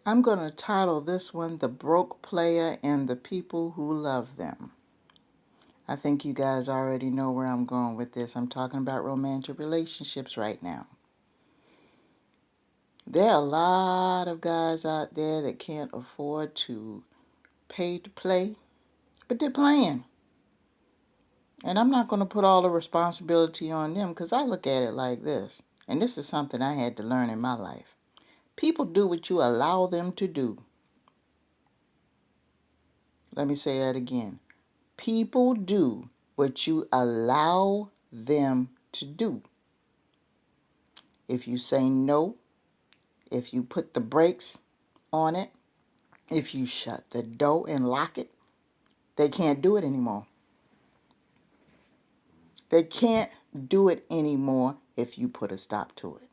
I'm going to title this one The Broke Player and the People Who Love Them. I think you guys already know where I'm going with this. I'm talking about romantic relationships right now. There are a lot of guys out there that can't afford to pay to play, but they're playing. And I'm not going to put all the responsibility on them because I look at it like this. And this is something I had to learn in my life. People do what you allow them to do. Let me say that again. People do what you allow them to do. If you say no, if you put the brakes on it, if you shut the door and lock it, they can't do it anymore. They can't do it anymore if you put a stop to it.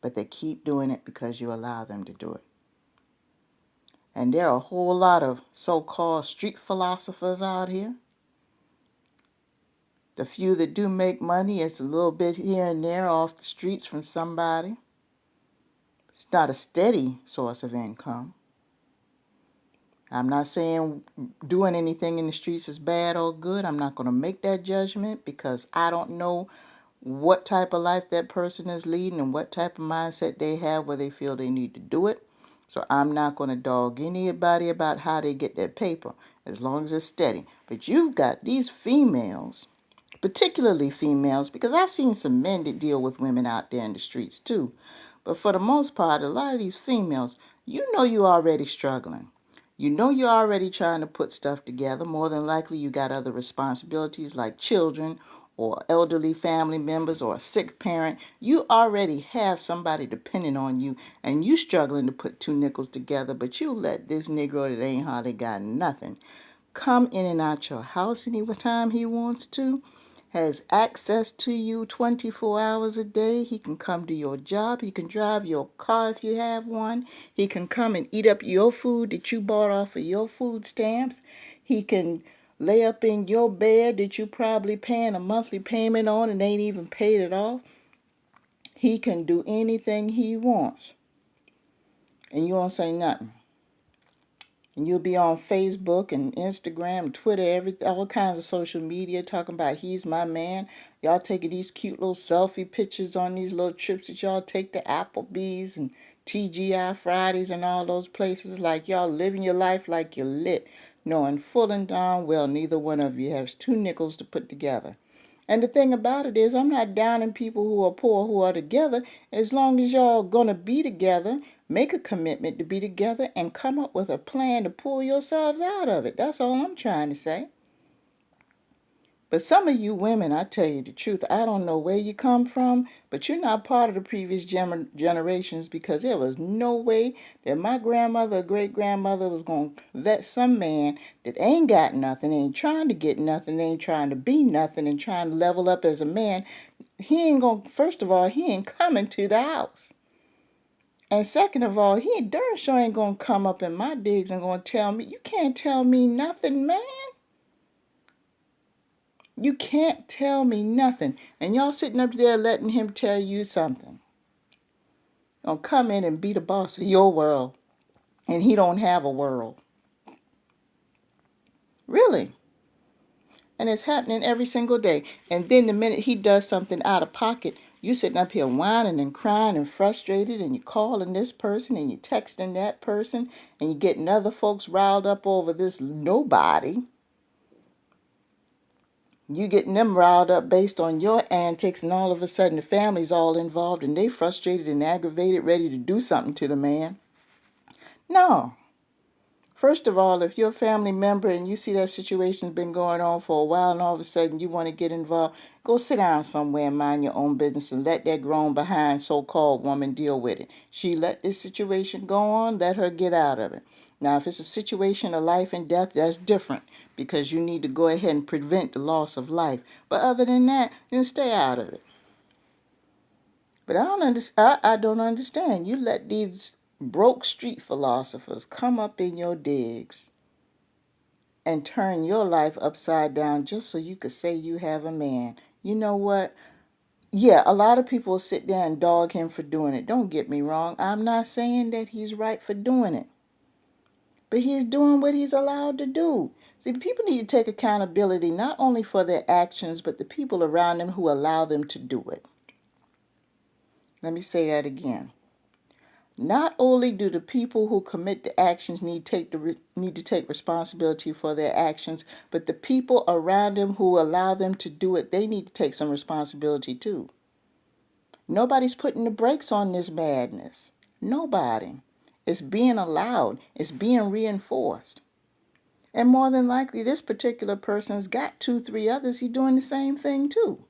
But they keep doing it because you allow them to do it. And there are a whole lot of so-called street philosophers out here. The few that do make money, it's a little bit here and there off the streets from somebody. It's not a steady source of income. I'm not saying doing anything in the streets is bad or good. I'm not going to make that judgment because I don't know what type of life that person is leading and what type of mindset they have where they feel they need to do it. So I'm not going to dog anybody about how they get their paper as long as it's steady. But you've got these females, particularly females, because I've seen some men that deal with women out there in the streets too. But for the most part, a lot of these females, you know you're already struggling. You know you're already trying to put stuff together. More than likely you got other responsibilities like children or elderly family members or a sick parent. You already have somebody depending on you and you struggling to put two nickels together, but you let this Negro that ain't hardly got nothing come in and out your house any time he wants to, has access to you 24 hours a day. He can come to your job. He can drive your car if you have one. He can come and eat up your food that you bought off of your food stamps. He can lay up in your bed that you probably paying a monthly payment on and ain't even paid it off. He can do anything he wants. And you won't say nothing. And you'll be on Facebook and Instagram and Twitter, all kinds of social media talking about he's my man. Y'all taking these cute little selfie pictures on these little trips that y'all take to Applebee's and TGI Fridays and all those places like y'all living your life like you're lit, knowing full and darn well neither one of you has two nickels to put together. And the thing about it is, I'm not downing people who are poor who are together. As long as y'all gonna be together, make a commitment to be together and come up with a plan to pull yourselves out of it. That's all I'm trying to say. But some of you women, I tell you the truth, I don't know where you come from, but you're not part of the previous generations because there was no way that my grandmother or great-grandmother was going to let some man that ain't got nothing, ain't trying to get nothing, ain't trying to be nothing, and trying to level up as a man. He ain't going to, first of all, he ain't coming to the house. And second of all, he darn sure ain't going to come up in my digs and going to tell me, you can't tell me nothing, man. You can't tell me nothing. And y'all sitting up there letting him tell you something. Gonna come in and be the boss of your world. And he don't have a world. Really. And it's happening every single day. And then the minute he does something out of pocket, you sitting up here whining and crying and frustrated, and you calling this person and you texting that person, and you getting other folks riled up over this nobody. You getting them riled up based on your antics, and all of a sudden the family's all involved and they frustrated and aggravated, ready to do something to the man. No. First of all, if you're a family member and you see that situation's been going on for a while and all of a sudden you want to get involved, go sit down somewhere and mind your own business and let that grown behind so-called woman deal with it. She let this situation go on, let her get out of it. Now, if it's a situation of life and death, that's different because you need to go ahead and prevent the loss of life. But other than that, then stay out of it. But I don't understand. You let these broke street philosophers come up in your digs and turn your life upside down just so you could say you have a man. You know what? Yeah, a lot of people sit there and dog him for doing it. Don't get me wrong. I'm not saying that he's right for doing it. But he's doing what he's allowed to do. See, people need to take accountability not only for their actions, but the people around them who allow them to do it. Let me say that again. Not only do the people who commit the actions need to take responsibility for their actions, but the people around them who allow them to do it, they need to take some responsibility too. Nobody's putting the brakes on this madness. Nobody. It's being allowed. It's being reinforced. And more than likely, this particular person's got 2, 3 others. He's doing the same thing too.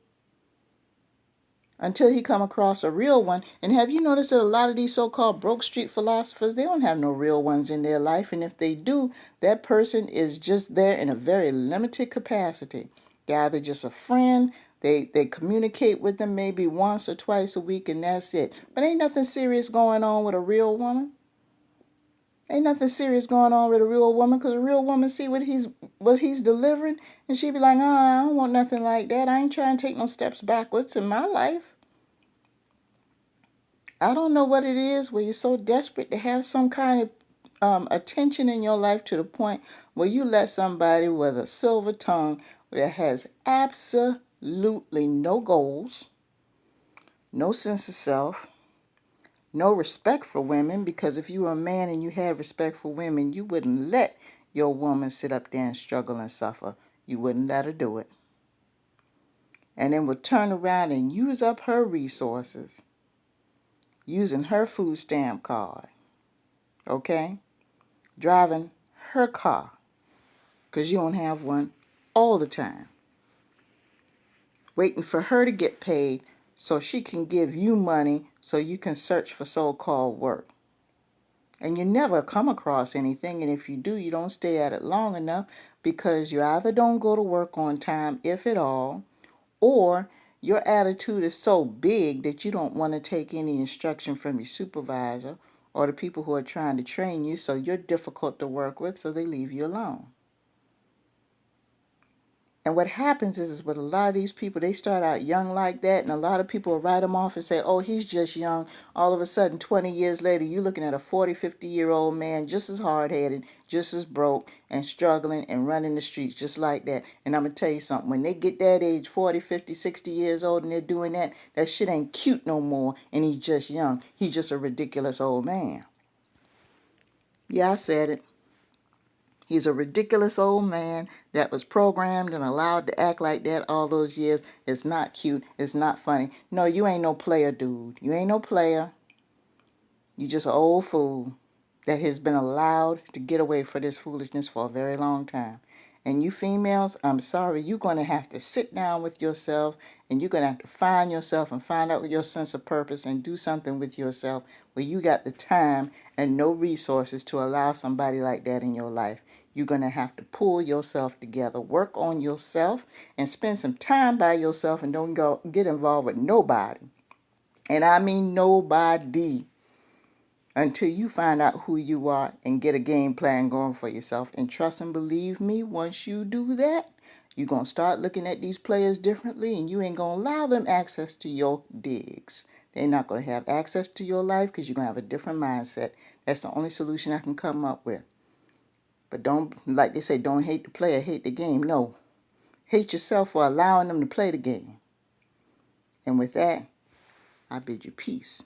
Until he come across a real one. And have you noticed that a lot of these so-called broke street philosophers, they don't have no real ones in their life. And if they do, that person is just there in a very limited capacity. They're either just a friend, they communicate with them maybe once or twice a week, and that's it. But ain't nothing serious going on with a real woman. Ain't nothing serious going on with a real woman, because a real woman see what he's delivering, and she be like, oh, I don't want nothing like that. I ain't trying to take no steps backwards in my life. I don't know what it is where you're so desperate to have some kind of attention in your life to the point where you let somebody with a silver tongue that has absolutely no goals, no sense of self, no respect for women, because if you were a man and you had respect for women, you wouldn't let your woman sit up there and struggle and suffer. You wouldn't let her do it. And then would turn around and use up her resources, using her food stamp card, okay? Driving her car, because you don't have one, all the time. Waiting for her to get paid so she can give you money so you can search for so-called work. And you never come across anything, and if you do, you don't stay at it long enough, because you either don't go to work on time, if at all, or your attitude is so big that you don't want to take any instruction from your supervisor or the people who are trying to train you, so you're difficult to work with, so they leave you alone. And what happens is with a lot of these people, they start out young like that, and a lot of people will write them off and say, oh, he's just young. All of a sudden, 20 years later, you're looking at a 40, 50-year-old man just as hard-headed, just as broke, and struggling and running the streets just like that. And I'm going to tell you something. When they get that age, 40, 50, 60 years old, and they're doing that, that shit ain't cute no more, and he's just young. He's just a ridiculous old man. Yeah, I said it. He's a ridiculous old man that was programmed and allowed to act like that all those years. It's not cute. It's not funny. No, you ain't no player, dude. You ain't no player. You just an old fool that has been allowed to get away for this foolishness for a very long time. And you females, I'm sorry, you're going to have to sit down with yourself, and you're going to have to find yourself and find out your sense of purpose and do something with yourself where you got the time and no resources to allow somebody like that in your life. You're going to have to pull yourself together, work on yourself, and spend some time by yourself, and don't go get involved with nobody. And I mean nobody, until you find out who you are and get a game plan going for yourself. And trust and believe me, once you do that, you're going to start looking at these players differently, and you ain't going to allow them access to your digs. They're not going to have access to your life because you're going to have a different mindset. That's the only solution I can come up with. But don't, like they say, don't hate the player, hate the game. No, hate yourself for allowing them to play the game. And with that, I bid you peace.